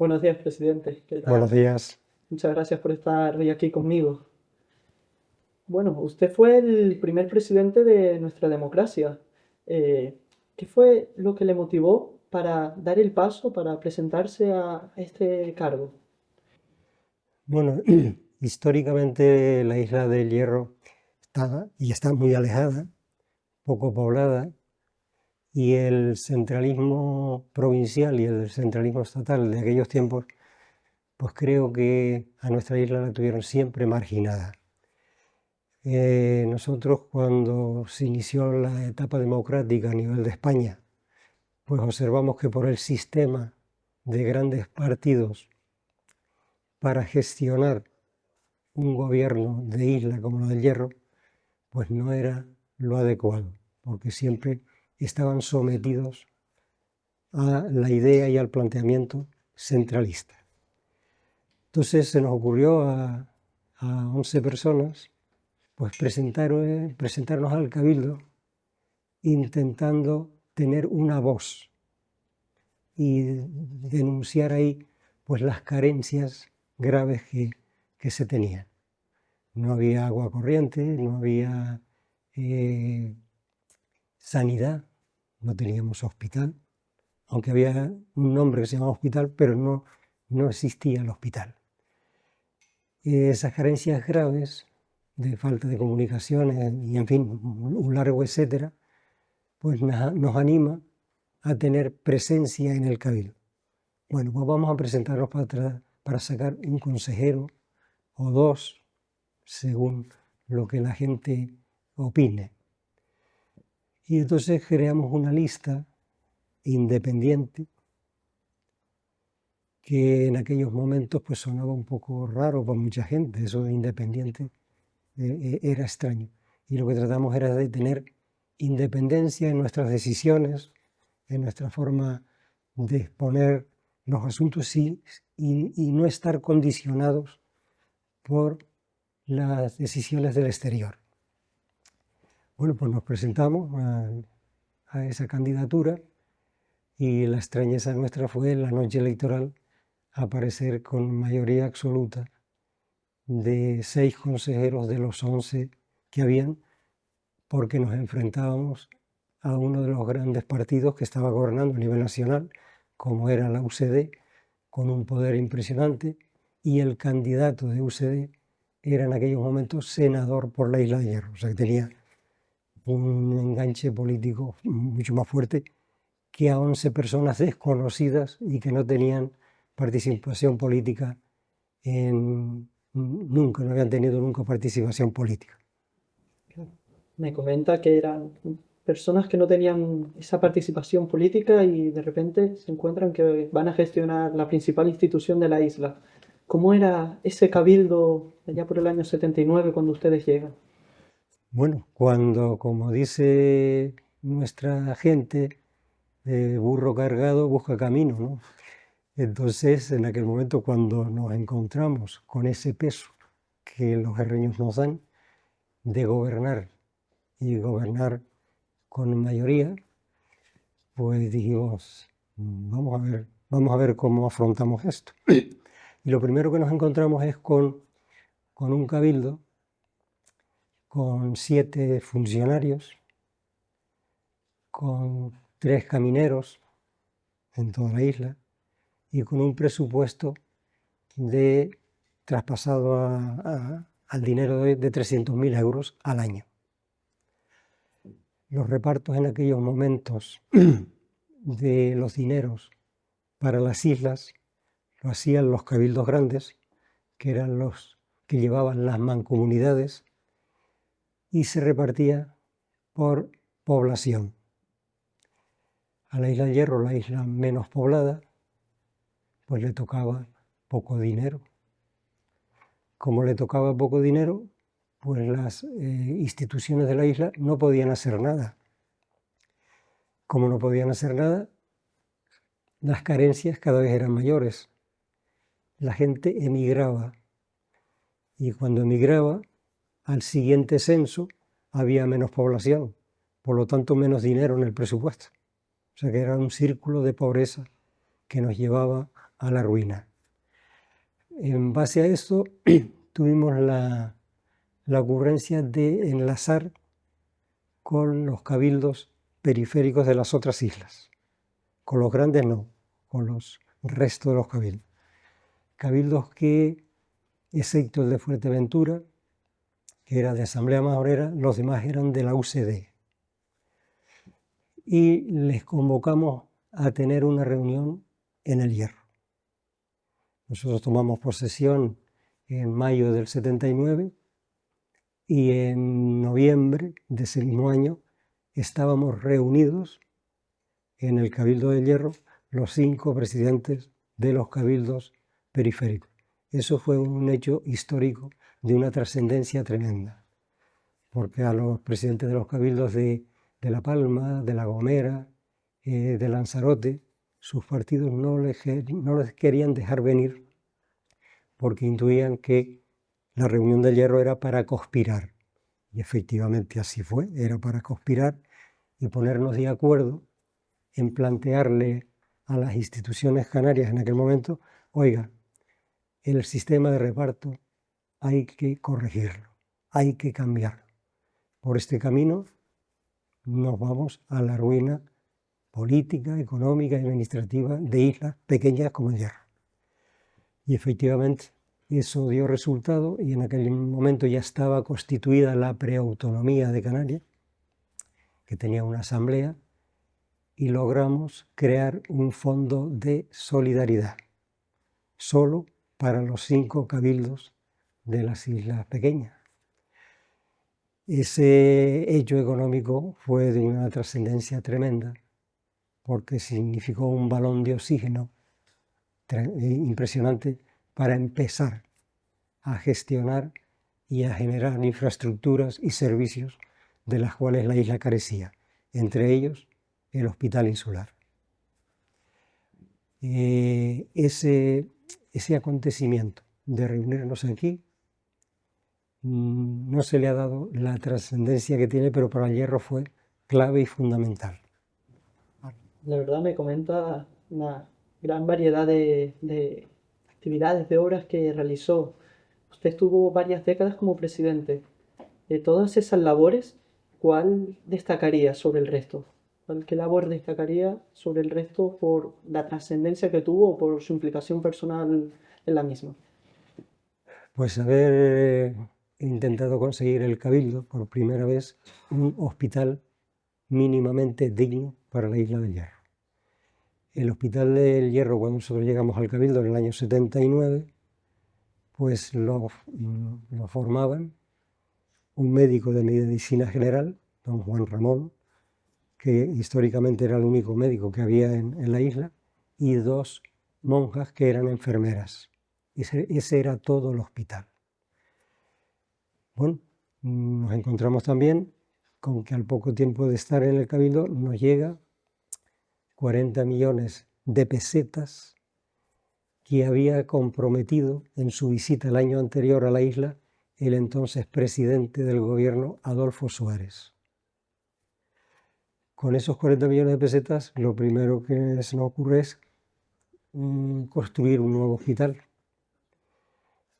Buenos días, presidente. ¿Qué Buenos tal? días. Muchas gracias por estar hoy aquí conmigo. Bueno, usted fue el primer presidente de nuestra democracia. Eh, ¿Qué fue lo que le motivó para dar el paso, para presentarse a este cargo? Bueno, históricamente la isla del Hierro está muy alejada, poco poblada, y el centralismo provincial y el centralismo estatal de aquellos tiempos, pues creo que a nuestra isla la tuvieron siempre marginada. Nosotros cuando se inició la etapa democrática a nivel de España, pues observamos que por el sistema de grandes partidos para gestionar un gobierno de isla como la del Hierro, pues no era lo adecuado, porque siempre estaban sometidos a la idea y al planteamiento centralista. Entonces se nos ocurrió a 11 personas pues presentarnos al Cabildo intentando tener una voz y denunciar ahí pues las carencias graves que se tenían. No había agua corriente, no había sanidad, no teníamos hospital, aunque había un nombre que se llamaba hospital, pero no existía el hospital. Esas carencias graves de falta de comunicaciones y, en fin, un largo etcétera, pues nos anima a tener presencia en el Cabildo. Bueno, pues vamos a presentarnos para sacar un consejero o dos, según lo que la gente opine. Y entonces creamos una lista independiente que en aquellos momentos pues sonaba un poco raro para mucha gente, eso de independiente era extraño. Y lo que tratamos era de tener independencia en nuestras decisiones, en nuestra forma de exponer los asuntos y no estar condicionados por las decisiones del exterior. Bueno, pues nos presentamos a esa candidatura y la extrañeza nuestra fue en la noche electoral aparecer con mayoría absoluta de 6 consejeros de los 11 que habían, porque nos enfrentábamos a uno de los grandes partidos que estaba gobernando a nivel nacional, como era la UCD, con un poder impresionante, y el candidato de UCD era en aquellos momentos senador por la Isla de Hierro, o sea que tenía un enganche político mucho más fuerte que a 11 personas desconocidas y que no tenían participación política nunca, no habían tenido nunca participación política. Me comenta que eran personas que no tenían esa participación política y de repente se encuentran que van a gestionar la principal institución de la isla. ¿Cómo era ese cabildo allá por el año 79 cuando ustedes llegan? Bueno, cuando, como dice nuestra gente, burro cargado busca camino, ¿no? Entonces, en aquel momento, cuando nos encontramos con ese peso que los herreños nos dan de gobernar y gobernar con mayoría, pues dijimos, vamos a ver cómo afrontamos esto. Y lo primero que nos encontramos es con un cabildo, con 7 funcionarios, con 3 camineros en toda la isla y con un presupuesto de traspasado al dinero de 300.000 euros al año. Los repartos en aquellos momentos de los dineros para las islas lo hacían los cabildos grandes, que eran los que llevaban las mancomunidades, y se repartía por población. A la isla de Hierro, la isla menos poblada, pues le tocaba poco dinero. Como le tocaba poco dinero, pues las instituciones de la isla no podían hacer nada. Como no podían hacer nada, las carencias cada vez eran mayores. La gente emigraba y cuando emigraba, al siguiente censo había menos población, por lo tanto menos dinero en el presupuesto. O sea que era un círculo de pobreza que nos llevaba a la ruina. En base a esto tuvimos la ocurrencia de enlazar con los cabildos periféricos de las otras islas. Con los grandes no, con los restos de los cabildos. Cabildos que, excepto el de Fuerteventura, que era de Asamblea Majorera, los demás eran de la UCD. Y les convocamos a tener una reunión en El Hierro. Nosotros tomamos posesión en mayo del 79 y en noviembre de ese mismo año estábamos reunidos en el Cabildo del Hierro los 5 presidentes de los cabildos periféricos. Eso fue un hecho histórico de una trascendencia tremenda, porque a los presidentes de los cabildos de La Palma, de La Gomera, de Lanzarote, sus partidos no les querían dejar venir porque intuían que la reunión del Hierro era para conspirar. Y efectivamente así fue, era para conspirar y ponernos de acuerdo en plantearle a las instituciones canarias en aquel momento, oiga, el sistema de reparto hay que corregirlo, hay que cambiarlo. Por este camino nos vamos a la ruina política, económica y administrativa de islas pequeñas como el Hierro. Y efectivamente eso dio resultado y en aquel momento ya estaba constituida la preautonomía de Canarias, que tenía una asamblea, y logramos crear un fondo de solidaridad, solo para los 5 cabildos de las islas pequeñas. Ese hecho económico fue de una trascendencia tremenda, porque significó un balón de oxígeno impresionante para empezar a gestionar y a generar infraestructuras y servicios de las cuales la isla carecía, entre ellos el hospital insular. Ese acontecimiento de reunirnos aquí no se le ha dado la trascendencia que tiene, pero para el Hierro fue clave y fundamental. La verdad me comenta una gran variedad de actividades, de obras que realizó. Usted estuvo varias décadas como presidente. De todas esas labores, ¿cuál destacaría sobre el resto? ¿Qué labor destacaría sobre el resto por la trascendencia que tuvo o por su implicación personal en la misma? Pues haber intentado conseguir el Cabildo por primera vez un hospital mínimamente digno para la isla del Hierro. El Hospital del Hierro, cuando nosotros llegamos al Cabildo en el año 79, pues lo formaban un médico de medicina general, don Juan Ramón, que históricamente era el único médico que había en la isla, y 2 monjas que eran enfermeras. Ese era todo el hospital. Bueno, nos encontramos también con que al poco tiempo de estar en el Cabildo nos llega 40 millones de pesetas que había comprometido en su visita el año anterior a la isla el entonces presidente del gobierno, Adolfo Suárez. Con esos 40 millones de pesetas, lo primero que se nos ocurre es construir un nuevo hospital.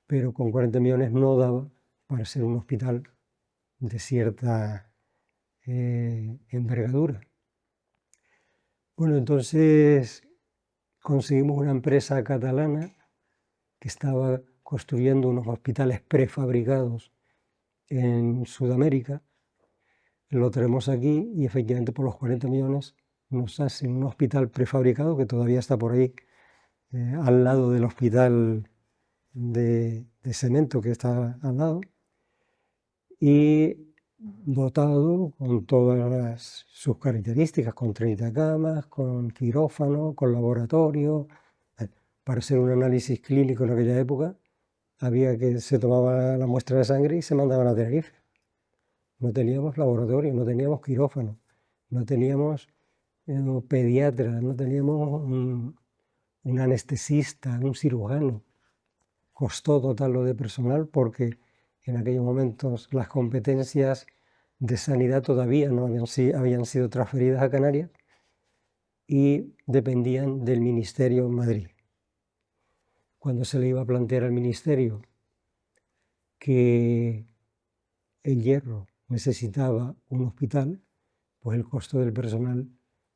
Pero con 40 millones no daba para ser un hospital de cierta envergadura. Bueno, entonces conseguimos una empresa catalana que estaba construyendo unos hospitales prefabricados en Sudamérica. Lo traemos aquí y efectivamente por los 40 millones nos hacen un hospital prefabricado que todavía está por ahí, al lado del hospital de cemento que está al lado, y dotado con todas sus características, con 30 camas, con quirófano, con laboratorio. Para hacer un análisis clínico en aquella época había que se tomaba la muestra de sangre y se mandaban a Tenerife. No teníamos laboratorio, no teníamos quirófano, no teníamos pediatra, no teníamos un anestesista, un cirujano. Costó dotarlo de personal porque en aquellos momentos las competencias de sanidad todavía no habían sido transferidas a Canarias y dependían del Ministerio en Madrid. cuando se le iba a plantear al ministerio que el Hierro necesitaba un hospital, pues el costo del personal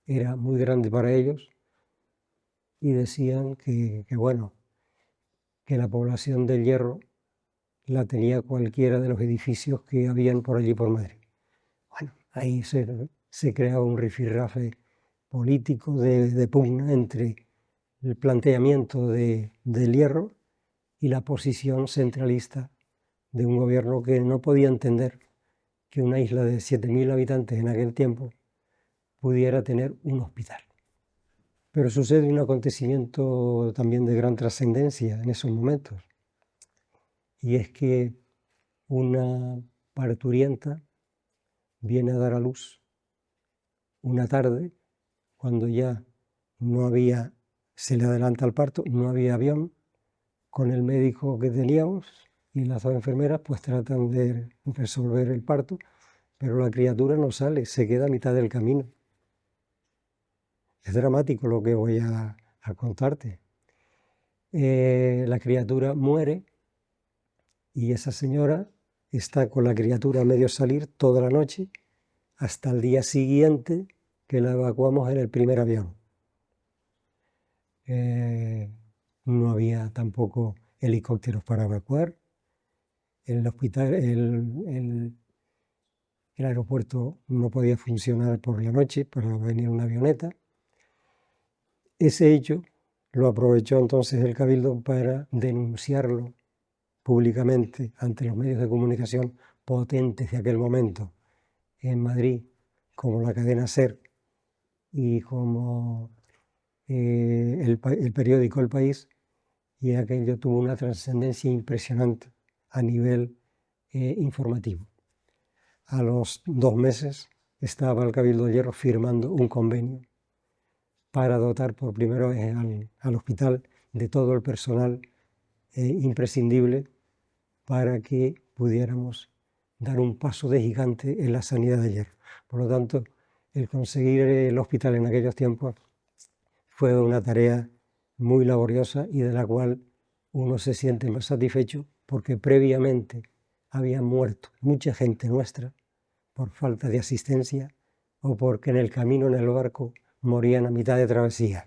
era muy grande para ellos y decían bueno, que la población del Hierro la tenía cualquiera de los edificios que habían por allí por Madrid. Bueno, ahí se creaba un rifirrafe político de pugna entre el planteamiento del Hierro y la posición centralista de un gobierno que no podía entender que una isla de 7.000 habitantes en aquel tiempo pudiera tener un hospital. Pero sucede un acontecimiento también de gran trascendencia en esos momentos, y es que una parturienta viene a dar a luz una tarde cuando ya no había, se le adelanta el parto, no había avión, con el médico que teníamos y las dos enfermeras pues tratan de resolver el parto, pero la criatura no sale, se queda a mitad del camino. Es dramático lo que voy a contarte. La criatura muere y esa señora está con la criatura a medio salir toda la noche hasta el día siguiente que la evacuamos en el primer avión. No había tampoco helicópteros para evacuar. El hospital, el aeropuerto no podía funcionar por la noche para venir una avioneta. Ese hecho lo aprovechó entonces el Cabildo para denunciarlo públicamente ante los medios de comunicación potentes de aquel momento en Madrid, como la cadena SER y como el periódico El País, y aquello tuvo una trascendencia impresionante a nivel informativo. A los 2 meses estaba el Cabildo de Hierro firmando un convenio para dotar por primera vez al hospital de todo el personal imprescindible para que pudiéramos dar un paso de gigante en la sanidad de Hierro. Por lo tanto, el conseguir el hospital en aquellos tiempos fue una tarea muy laboriosa y de la cual uno se siente más satisfecho porque previamente había muerto mucha gente nuestra por falta de asistencia o porque en el camino en el barco morían a mitad de travesía.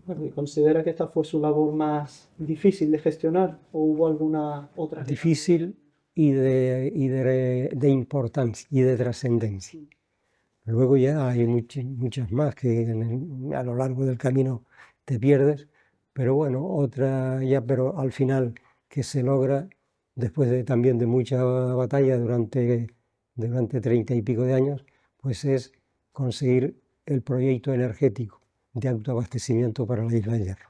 Bueno, ¿y considera que esta fue su labor más difícil de gestionar o hubo alguna otra? Difícil y de importancia y de trascendencia. Luego ya hay muchas más que a lo largo del camino te pierdes, pero bueno, otra ya, pero al final que se logra, después también de mucha batalla durante 30 y pico de años, pues es conseguir el proyecto energético de autoabastecimiento para la isla de Hierro.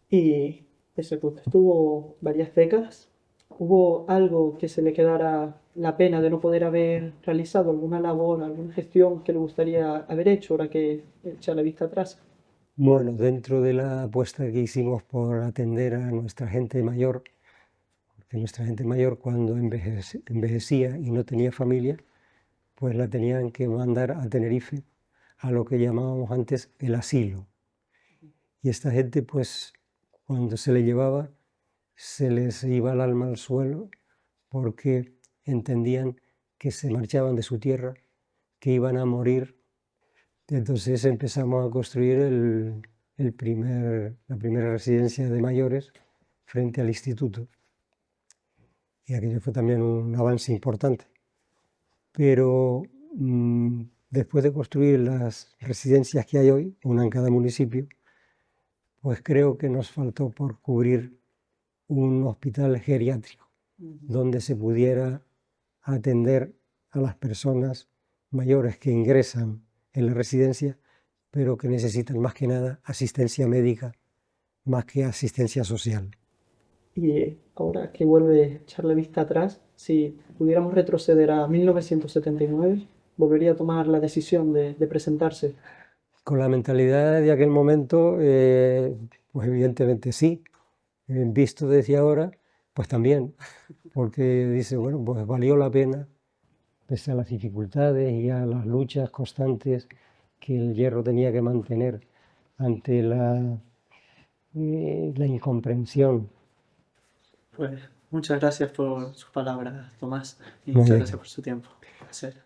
Y pese a que usted estuvo varias décadas, ¿hubo algo que se le quedara la pena de no poder haber realizado, alguna labor, alguna gestión que le gustaría haber hecho ahora que echa la vista atrás? Bueno, dentro de la apuesta que hicimos por atender a nuestra gente mayor, porque nuestra gente mayor cuando envejecía y no tenía familia, pues la tenían que mandar a Tenerife, a lo que llamábamos antes el asilo. Y esta gente, pues, cuando se le llevaba, se les iba el alma al suelo porque entendían que se marchaban de su tierra, que iban a morir. Entonces empezamos a construir la primera residencia de mayores frente al instituto. Y aquello fue también un avance importante. Pero después de construir las residencias que hay hoy, una en cada municipio, pues creo que nos faltó por cubrir un hospital geriátrico donde se pudiera atender a las personas mayores que ingresan en la residencia, pero que necesitan más que nada asistencia médica, más que asistencia social. Y ahora que vuelve a echar la vista atrás, si pudiéramos retroceder a 1979, volvería a tomar la decisión de presentarse. Con la mentalidad de aquel momento, pues evidentemente sí. Visto desde ahora, pues también, porque dice, bueno, pues valió la pena, pese a las dificultades y a las luchas constantes que el Hierro tenía que mantener ante la incomprensión. Pues muchas gracias por sus palabras, Tomás, y Muy muchas bien. gracias por su tiempo. Un placer.